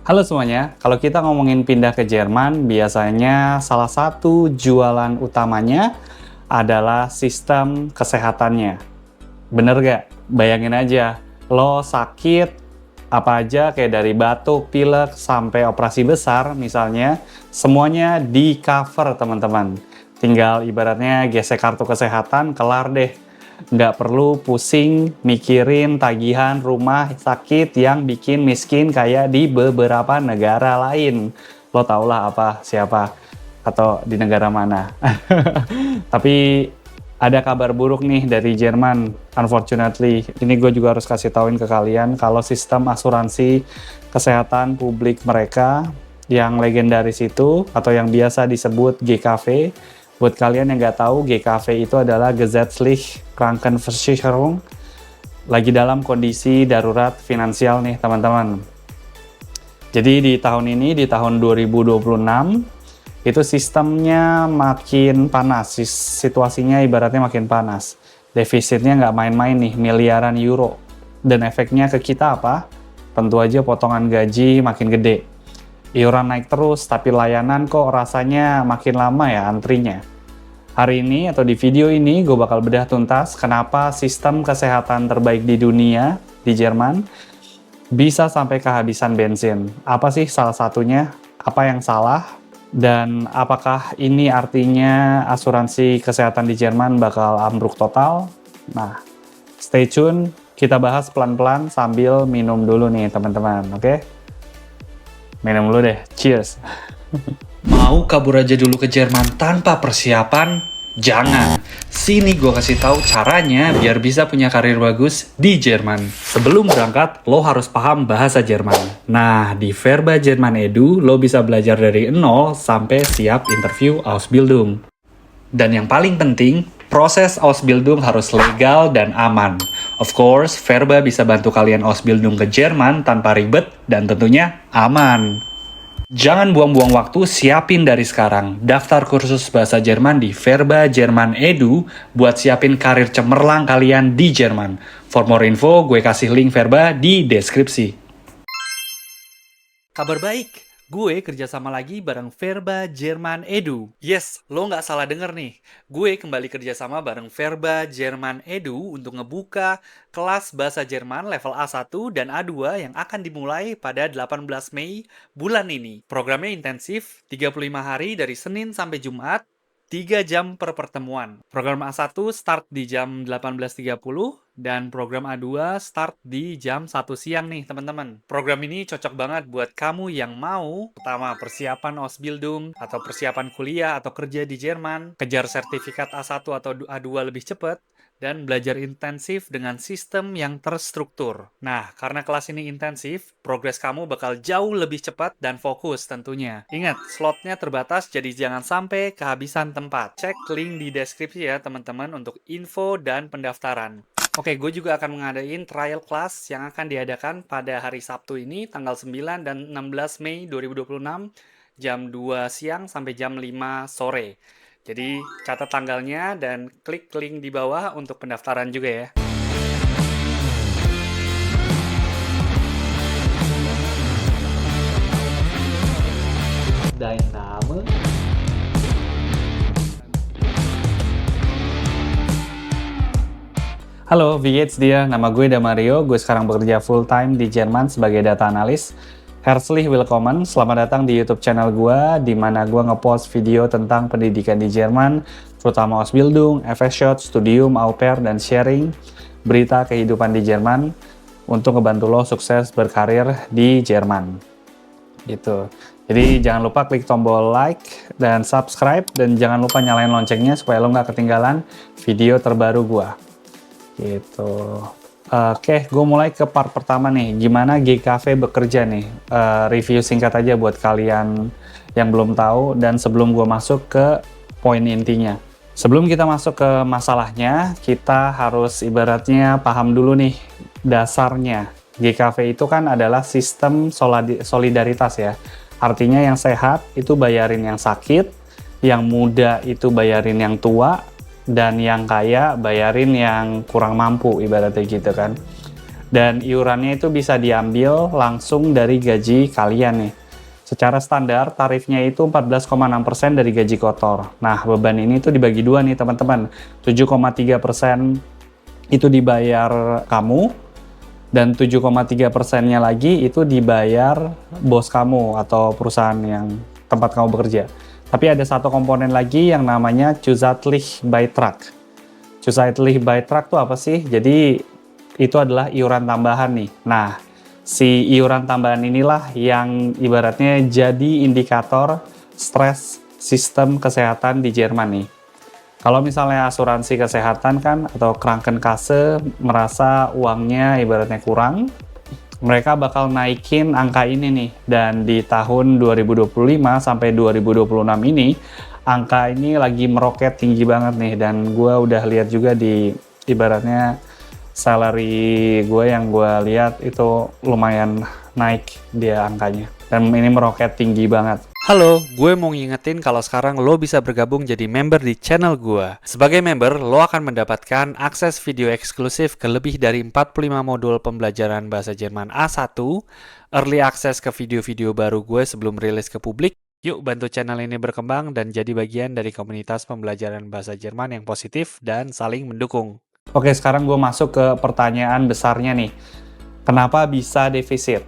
Halo semuanya, kalau kita ngomongin pindah ke Jerman, biasanya salah satu jualan utamanya adalah sistem kesehatannya. Bener gak? Bayangin aja, lo sakit, apa aja kayak dari batuk, pilek, sampai operasi besar misalnya, semuanya di cover teman-teman. Tinggal ibaratnya gesek kartu kesehatan, kelar deh. Nggak perlu pusing mikirin tagihan rumah sakit yang bikin miskin kayak di beberapa negara lain. Lo tau lah apa, siapa, atau di negara mana. Tapi ada kabar buruk nih dari Jerman, unfortunately. Ini gue juga harus kasih tauin ke kalian kalau sistem asuransi kesehatan publik mereka yang legendaris itu, atau yang biasa disebut GKV. Buat kalian yang nggak tahu, GKV itu adalah Gesetzliche Krankenversicherung, lagi dalam kondisi darurat finansial nih teman-teman. Jadi di tahun ini, di tahun 2026, itu sistemnya makin panas, situasinya ibaratnya makin panas. Defisitnya nggak main-main nih, miliaran euro. Dan efeknya ke kita apa? Tentu aja potongan gaji makin gede. Iuran naik terus, tapi layanan kok rasanya makin lama ya antrinya. Hari ini atau di video ini gue bakal bedah tuntas kenapa sistem kesehatan terbaik di dunia, di Jerman, bisa sampai kehabisan bensin. Apa sih salah satunya? Apa yang salah? Dan apakah ini artinya asuransi kesehatan di Jerman bakal ambruk total? Nah, stay tune, kita bahas pelan-pelan sambil minum dulu nih teman-teman, oke? Minum dulu deh, cheers! Mau kabur aja dulu ke Jerman tanpa persiapan? Jangan. Sini gue kasih tahu caranya biar bisa punya karir bagus di Jerman. Sebelum berangkat, lo harus paham bahasa Jerman. Nah, di Verba Jerman Edu, lo bisa belajar dari nol sampai siap interview Ausbildung. Dan yang paling penting, proses Ausbildung harus legal dan aman. Of course, Verba bisa bantu kalian Ausbildung ke Jerman tanpa ribet dan tentunya aman. Jangan buang-buang waktu, siapin dari sekarang. Daftar kursus bahasa Jerman di Verba Jerman Edu buat siapin karir cemerlang kalian di Jerman. For more info, gue kasih link Verba di deskripsi. Kabar baik, gue kerjasama lagi bareng Verba Jerman Edu. Yes, lo nggak salah denger nih. Gue kembali kerjasama bareng Verba Jerman Edu untuk ngebuka kelas bahasa Jerman level A1 dan A2 yang akan dimulai pada 18 Mei bulan ini. Programnya intensif, 35 hari dari Senin sampai Jumat, 3 jam per pertemuan. Program A1 start di jam 18.30 dan program A2 start di jam 1 siang nih teman-teman. Program ini cocok banget buat kamu yang mau pertama persiapan Ausbildung atau persiapan kuliah atau kerja di Jerman, kejar sertifikat A1 atau A2 lebih cepat, dan belajar intensif dengan sistem yang terstruktur. Nah, karena kelas ini intensif, progres kamu bakal jauh lebih cepat dan fokus tentunya. Ingat, slotnya terbatas jadi jangan sampai kehabisan tempat. Cek link di deskripsi ya teman-teman untuk info dan pendaftaran. Oke, gue juga akan mengadain trial class yang akan diadakan pada hari Sabtu ini, tanggal 9 dan 16 Mei 2026, jam 2 siang sampai jam 5 sore. Jadi, catat tanggalnya dan klik link di bawah untuk pendaftaran juga ya. Dein Name? Halo, wie geht's dir? Nama gue Damario, gue sekarang bekerja full time di Jerman sebagai data analis. Herzlich willkommen, selamat datang di YouTube channel gue, di mana gue ngepost video tentang pendidikan di Jerman, terutama Ausbildung, FSJ, studium, au pair, dan sharing berita kehidupan di Jerman untuk ngebantu lo sukses berkarir di Jerman. Gitu. Jadi jangan lupa klik tombol like dan subscribe, dan jangan lupa nyalain loncengnya supaya lo nggak ketinggalan video terbaru gue. Gitu. Oke, gue mulai ke part pertama nih. Gimana GKV bekerja nih? Review singkat aja buat kalian yang belum tahu, dan sebelum gue masuk ke poin intinya. Sebelum kita masuk ke masalahnya, kita harus ibaratnya paham dulu nih dasarnya. GKV itu kan adalah sistem solidaritas ya. Artinya yang sehat itu bayarin yang sakit, yang muda itu bayarin yang tua, dan yang kaya bayarin yang kurang mampu, ibaratnya gitu kan. Dan iurannya itu bisa diambil langsung dari gaji kalian nih. Secara standar tarifnya itu 14,6% dari gaji kotor. Nah, beban ini tuh dibagi dua nih teman-teman. 7,3% itu dibayar kamu, dan 7,3%-nya lagi itu dibayar bos kamu atau perusahaan yang tempat kamu bekerja. Tapi ada satu komponen lagi yang namanya Zusätzlich Beitrag. Zusätzlich Beitrag itu apa sih? Jadi itu adalah iuran tambahan nih. Nah, si iuran tambahan inilah yang ibaratnya jadi indikator stres sistem kesehatan di Jerman nih. Kalau misalnya asuransi kesehatan kan atau Krankenkasse merasa uangnya ibaratnya kurang, mereka bakal naikin angka ini nih. Dan di tahun 2025 sampai 2026 ini, angka ini lagi meroket tinggi banget nih. Dan gue udah lihat juga di ibaratnya salary gue yang gue lihat itu lumayan naik dia angkanya. Dan ini meroket tinggi banget. Halo, gue mau ngingetin kalau sekarang lo bisa bergabung jadi member di channel gue. Sebagai member, lo akan mendapatkan akses video eksklusif ke lebih dari 45 modul pembelajaran bahasa Jerman A1, early access ke video-video baru gue sebelum rilis ke publik. Yuk bantu channel ini berkembang dan jadi bagian dari komunitas pembelajaran bahasa Jerman yang positif dan saling mendukung. Oke, sekarang gue masuk ke pertanyaan besarnya nih. Kenapa bisa defisit?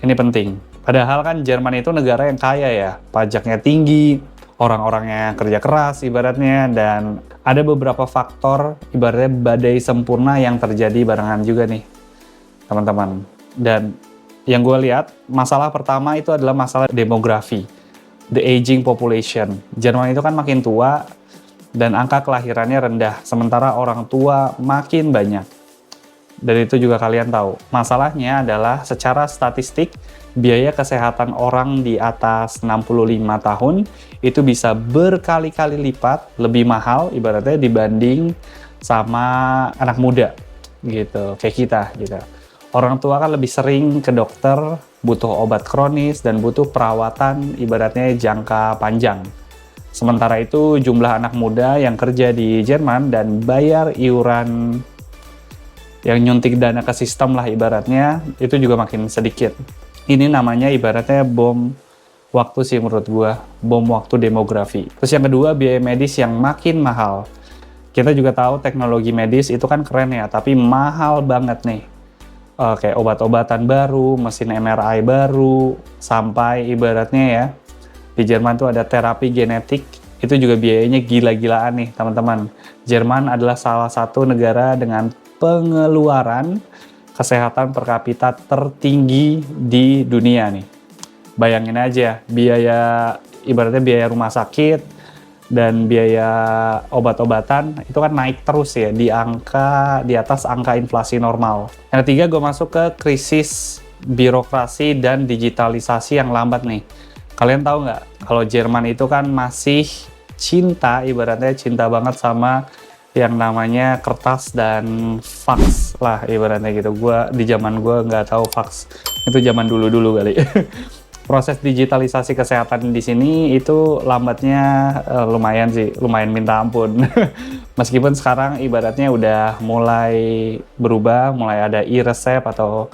Ini penting. Padahal kan Jerman itu negara yang kaya ya, pajaknya tinggi, orang-orangnya kerja keras ibaratnya, dan ada beberapa faktor ibaratnya badai sempurna yang terjadi barengan juga nih, teman-teman. Dan yang gue lihat, masalah pertama itu adalah masalah demografi, the aging population. Jerman itu kan makin tua, dan angka kelahirannya rendah, sementara orang tua makin banyak. Dan itu juga kalian tahu. Masalahnya adalah secara statistik, biaya kesehatan orang di atas 65 tahun itu bisa berkali-kali lipat lebih mahal ibaratnya dibanding sama anak muda gitu, kayak kita gitu. Orang tua kan lebih sering ke dokter, butuh obat kronis dan butuh perawatan ibaratnya jangka panjang. Sementara itu jumlah anak muda yang kerja di Jerman dan bayar iuran yang nyuntik dana ke sistem lah ibaratnya itu juga makin sedikit. Ini namanya ibaratnya bom waktu sih menurut gua, bom waktu demografi. Terus yang kedua, biaya medis yang makin mahal. Kita juga tahu teknologi medis itu kan keren ya, tapi mahal banget nih. Kayak obat-obatan baru, mesin MRI baru, sampai ibaratnya ya, di Jerman tuh ada terapi genetik, itu juga biayanya gila-gilaan nih teman-teman. Jerman adalah salah satu negara dengan pengeluaran kesehatan per kapita tertinggi di dunia nih. Bayangin aja, biaya ibaratnya biaya rumah sakit dan biaya obat-obatan itu kan naik terus ya di atas angka inflasi normal. Yang ketiga, gue masuk ke krisis birokrasi dan digitalisasi yang lambat nih. Kalian tahu nggak kalau Jerman itu kan masih ibaratnya cinta banget sama yang namanya kertas dan fax lah ibaratnya gitu. Di zaman gue nggak tahu fax, itu zaman dulu kali. Proses digitalisasi kesehatan di sini itu lambatnya lumayan minta ampun. Meskipun sekarang ibaratnya udah mulai berubah, mulai ada e-resep atau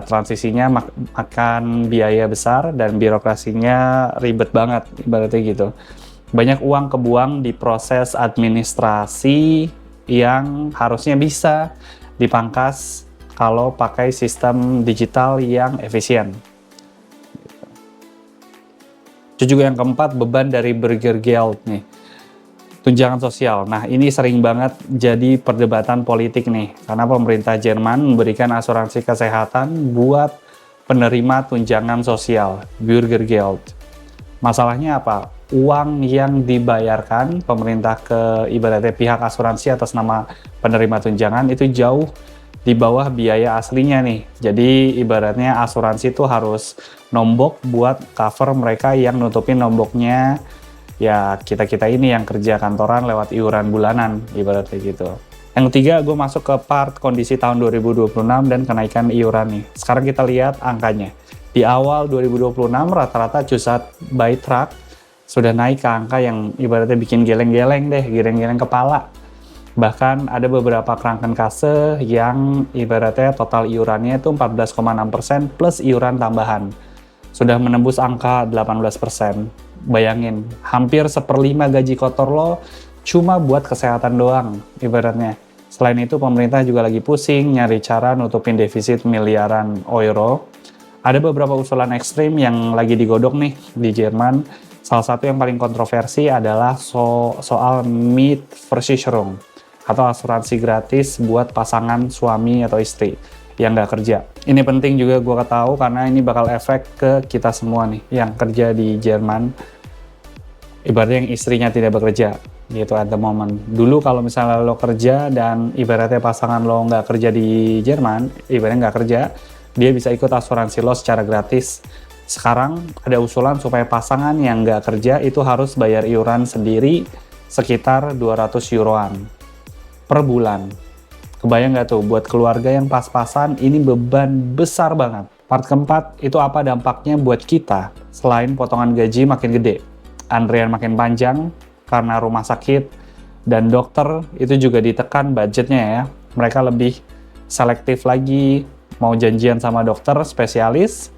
transisinya makan biaya besar dan birokrasinya ribet banget ibaratnya gitu. Banyak uang kebuang di proses administrasi yang harusnya bisa dipangkas kalau pakai sistem digital yang efisien. Itu juga yang keempat, beban dari Bürgergeld nih, tunjangan sosial. Nah, ini sering banget jadi perdebatan politik nih, karena pemerintah Jerman memberikan asuransi kesehatan buat penerima tunjangan sosial, Bürgergeld. Masalahnya apa? Uang yang dibayarkan pemerintah ke ibaratnya pihak asuransi atas nama penerima tunjangan itu jauh di bawah biaya aslinya nih. Jadi ibaratnya asuransi itu harus nombok buat cover mereka yang nutupin nomboknya ya kita-kita ini yang kerja kantoran lewat iuran bulanan ibaratnya gitu. Yang ketiga, gue masuk ke part kondisi tahun 2026 dan kenaikan iuran nih. Sekarang kita lihat angkanya. Di awal 2026 rata-rata Zusätzlich sudah naik ke angka yang ibaratnya bikin geleng-geleng kepala. Bahkan ada beberapa Krankenkasse yang ibaratnya total iurannya itu 14,6% plus iuran tambahan. Sudah menembus angka 18%. Bayangin, hampir 1/5 gaji kotor lo cuma buat kesehatan doang ibaratnya. Selain itu pemerintah juga lagi pusing nyari cara nutupin defisit miliaran euro. Ada beberapa usulan ekstrim yang lagi digodok nih di Jerman. Salah satu yang paling kontroversi adalah soal Mietversicherung atau asuransi gratis buat pasangan suami atau istri yang nggak kerja. Ini penting juga gue tahu karena ini bakal efek ke kita semua nih yang kerja di Jerman. Ibaratnya yang istrinya tidak bekerja gitu at the moment. Dulu kalau misalnya lo kerja dan ibaratnya pasangan lo nggak kerja di Jerman, ibaratnya nggak kerja, dia bisa ikut asuransi lo secara gratis. Sekarang ada usulan supaya pasangan yang nggak kerja itu harus bayar iuran sendiri sekitar 200 euroan per bulan. Kebayang nggak tuh buat keluarga yang pas-pasan ini beban besar banget. Part keempat itu apa dampaknya buat kita selain potongan gaji makin gede, antrian makin panjang karena rumah sakit dan dokter itu juga ditekan budgetnya ya. Mereka lebih selektif lagi, mau janjian sama dokter spesialis,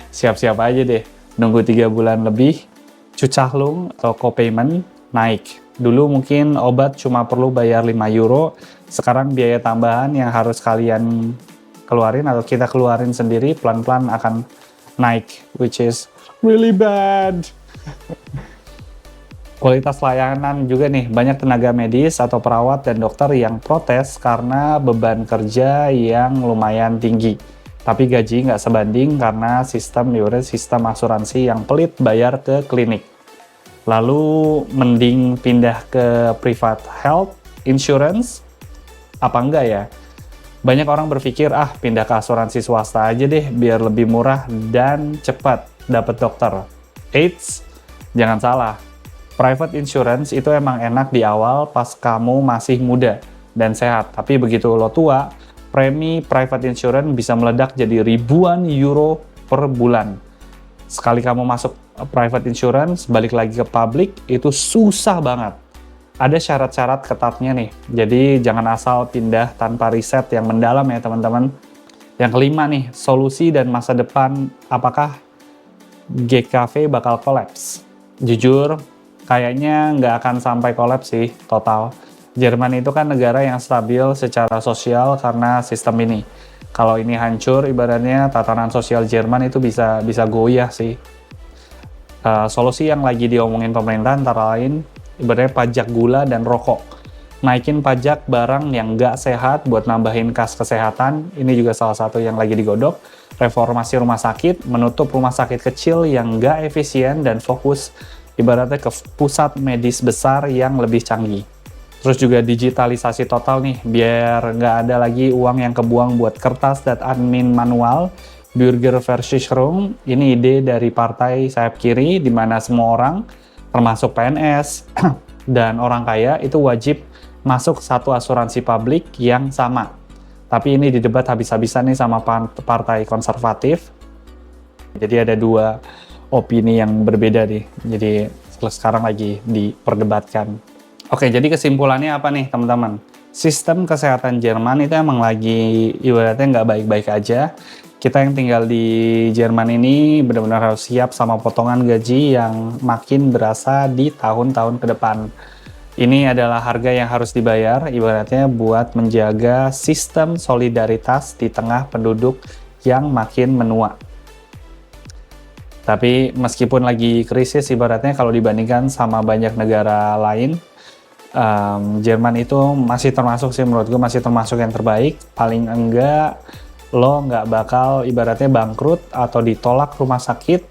siap-siap aja deh, nunggu 3 bulan lebih, Zuzahlung atau co-payment naik. Dulu mungkin obat cuma perlu bayar 5 euro, sekarang biaya tambahan yang harus kalian keluarin atau kita keluarin sendiri pelan-pelan akan naik, which is really bad. Kualitas layanan juga nih, banyak tenaga medis atau perawat dan dokter yang protes karena beban kerja yang lumayan tinggi. Tapi gaji nggak sebanding karena sistem asuransi yang pelit bayar ke klinik. Lalu mending pindah ke private health insurance? Apa enggak ya? Banyak orang berpikir, pindah ke asuransi swasta aja deh biar lebih murah dan cepat dapat dokter. Eits, jangan salah. Private insurance itu emang enak di awal pas kamu masih muda dan sehat. Tapi begitu lo tua, premi private insurance bisa meledak jadi ribuan euro per bulan. Sekali kamu masuk private insurance, balik lagi ke public, itu susah banget. Ada syarat-syarat ketatnya nih, jadi jangan asal pindah tanpa riset yang mendalam ya teman-teman. Yang kelima nih, solusi dan masa depan, apakah GKV bakal kolaps? Jujur, kayaknya nggak akan sampai kolaps sih total. Jerman itu kan negara yang stabil secara sosial karena sistem ini. Kalau ini hancur, ibaratnya tatanan sosial Jerman itu bisa goyah sih. Solusi yang lagi diomongin pemerintah antara lain, ibaratnya pajak gula dan rokok. Naikin pajak barang yang nggak sehat buat nambahin kas kesehatan, ini juga salah satu yang lagi digodok. Reformasi rumah sakit, menutup rumah sakit kecil yang nggak efisien dan fokus ibaratnya ke pusat medis besar yang lebih canggih. Terus juga digitalisasi total nih, biar nggak ada lagi uang yang kebuang buat kertas dan admin manual. Bürgerversicherung, ini ide dari partai sayap kiri, di mana semua orang, termasuk PNS dan orang kaya, itu wajib masuk satu asuransi publik yang sama. Tapi ini didebat habis-habisan nih sama partai konservatif. Jadi ada dua opini yang berbeda nih. Jadi sekarang lagi diperdebatkan. Oke, jadi kesimpulannya apa nih teman-teman? Sistem kesehatan Jerman itu emang lagi ibaratnya nggak baik-baik aja. Kita yang tinggal di Jerman ini benar-benar harus siap sama potongan gaji yang makin berasa di tahun-tahun ke depan. Ini adalah harga yang harus dibayar, ibaratnya buat menjaga sistem solidaritas di tengah penduduk yang makin menua. Tapi meskipun lagi krisis, ibaratnya kalau dibandingkan sama banyak negara lain, Jerman itu masih termasuk sih menurut gue masih termasuk yang terbaik. Paling enggak lo nggak bakal ibaratnya bangkrut atau ditolak rumah sakit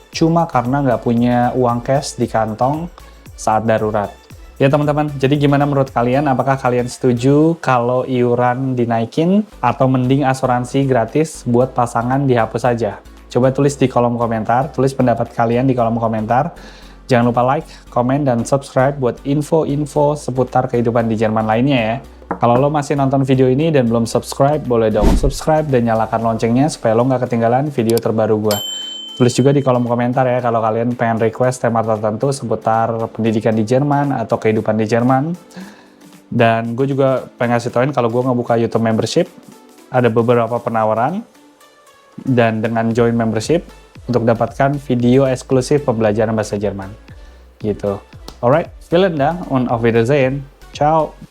cuma karena nggak punya uang cash di kantong saat darurat. Ya teman-teman, jadi gimana menurut kalian? Apakah kalian setuju kalau iuran dinaikin atau mending asuransi gratis buat pasangan dihapus saja? Coba tulis di kolom komentar, tulis pendapat kalian di kolom komentar. Jangan lupa like, komen, dan subscribe buat info-info seputar kehidupan di Jerman lainnya ya. Kalau lo masih nonton video ini dan belum subscribe, boleh dong subscribe dan nyalakan loncengnya supaya lo nggak ketinggalan video terbaru gue. Tulis juga di kolom komentar ya kalau kalian pengen request tema tertentu seputar pendidikan di Jerman atau kehidupan di Jerman. Dan gue juga pengen ngasih tauin kalau gue ngebuka YouTube membership, ada beberapa penawaran, dan dengan join membership untuk dapatkan video eksklusif pembelajaran bahasa Jerman. Gitu. Alright, vielen Dank und auf Wiedersehen. Ciao.